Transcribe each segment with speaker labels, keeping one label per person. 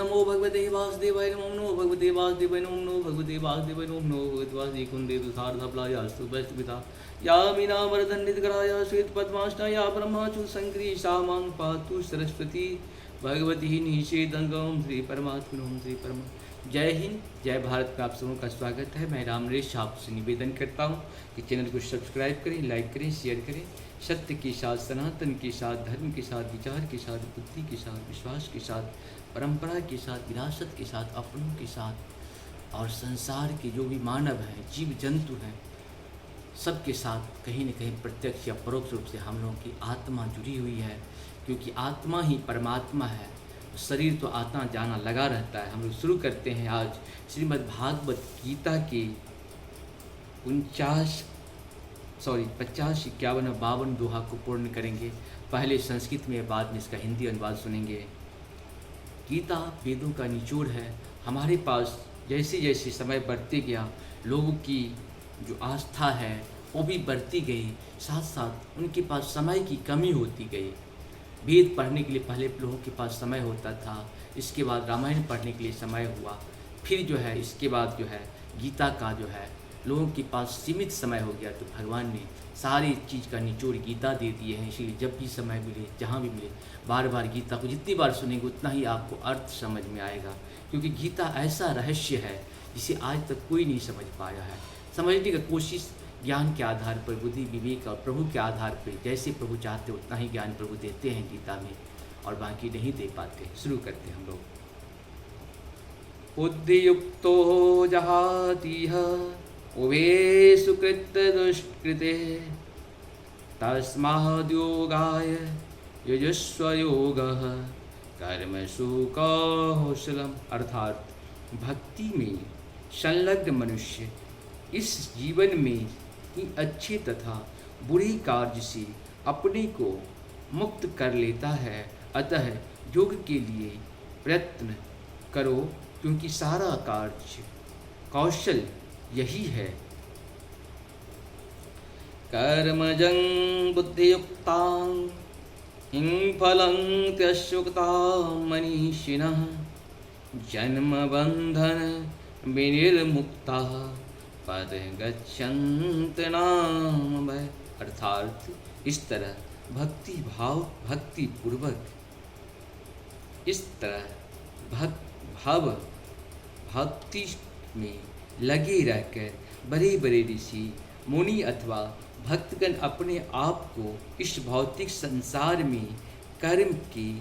Speaker 1: नमो भगवते वासुदेवाय नमो भगवते वासुदेवाय नमो भगवते वासुदेवाय नमो भगवते वासुदेव कुंदे तुषारधवलायास्तु वस्तुपिता या मीना वरदंडितकराय श्वेत पद्मासना या ब्रह्माचु संक्री शामां पातु सरस्वती भगवती निषेधंगम श्री परमात्मा श्री परमा। जय हिंद, जय भारत में आप सबों का स्वागत है। मैं राम नरेश आपसे निवेदन करता हूँ कि चैनल को सब्सक्राइब करें, लाइक करें, शेयर करें। सत्य के साथ, सनातन के साथ, धर्म के साथ, विचार के साथ, बुद्धि के साथ, विश्वास के साथ, परंपरा के साथ, विरासत के साथ, अपनों के साथ और संसार के जो भी मानव हैं, जीव जंतु हैं, सबके साथ कहीं न कहीं प्रत्यक्ष या परोक्ष रूप से हम लोगों की आत्मा जुड़ी हुई है, क्योंकि आत्मा ही परमात्मा है। शरीर तो आत्मा जाना लगा रहता है। हम लोग शुरू करते हैं आज श्रीमद् भागवत गीता के 50, 51, 52 दोहा को पूर्ण करेंगे। पहले संस्कृत में, बाद में इसका हिंदी अनुवाद सुनेंगे। गीता वेदों का निचोड़ है। हमारे पास जैसे जैसे समय बढ़ते गया, लोगों की जो आस्था है वो भी बढ़ती गई, साथ साथ उनके पास समय की कमी होती गई। वेद पढ़ने के लिए पहले लोगों के पास समय होता था, इसके बाद रामायण पढ़ने के लिए समय हुआ, फिर जो है इसके बाद जो है गीता का जो है लोगों के पास सीमित समय हो गया। तो भगवान ने सारी चीज़ का निचोड़ गीता दे दिए हैं। इसलिए जब भी समय मिले, जहाँ भी मिले, बार बार गीता को जितनी बार सुनेंगे उतना ही आपको अर्थ समझ में आएगा, क्योंकि गीता ऐसा रहस्य है जिसे आज तक कोई नहीं समझ पाया है। समझने की कोशिश ज्ञान के आधार पर, बुद्धि विवेक और प्रभु के आधार पर, जैसे प्रभु चाहते उतना ही ज्ञान प्रभु देते हैं गीता में, और बाकी नहीं दे पाते। शुरू करते हैं हम लोग। बुद्धियुक्तो जहातीह उवे सुकृत दुष्कृते तस्माद्योगाय युजुस्व योगः कर्मसु कौशलम। अर्थात भक्ति में संलग्न मनुष्य इस जीवन में ही अच्छे तथा बुरे कार्य से अपने को मुक्त कर लेता है। अतः योग के लिए प्रयत्न करो, क्योंकि सारा कार्य कौशल यही है। कर्मजं बुद्धियुक्तां हिंफलं त्यक्त्वा मनीषिणः जन्मबंधन विनिर्मुक्ताः पद गच्छन्त नाम भय। अर्थात इस तरह भक्ति पूर्वक इस तरह भक्ति में लगे रहकर बड़े बड़े ऋषि मुनि अथवा भक्तगण अपने आप को इस भौतिक संसार में कर्म के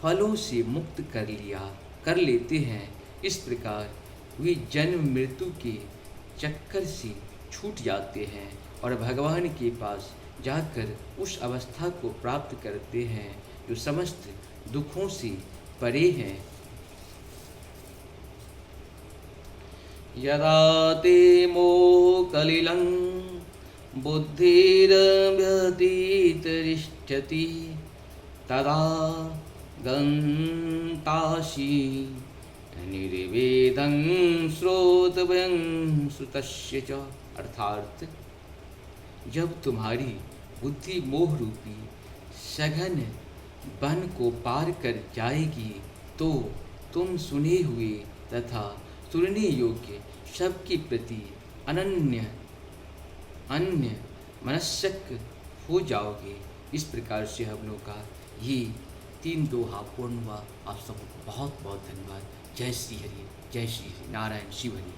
Speaker 1: फलों से मुक्त कर लेते हैं। इस प्रकार वे जन्म मृत्यु के चक्कर से छूट जाते हैं और भगवान के पास जाकर उस अवस्था को प्राप्त करते हैं जो समस्त दुखों से परे हैं। यदा ते मोहकलिलं बुद्धिर्व्यतितरिष्यति तदा गन्तासि निर्वेदं श्रोतव्यं श्रुतस्य च। अर्थात जब तुम्हारी बुद्धि मोह रूपी सघन वन को पार कर जाएगी तो तुम सुने हुए तथा सुनने योग्य सबके प्रति अन्य मनस्क हो जाओगे। इस प्रकार से हम लोग का ये 3 दोहा पूर्ण हुआ। आप सबको बहुत बहुत धन्यवाद। जय श्री हरि, जय श्री नारायण शिव हरि।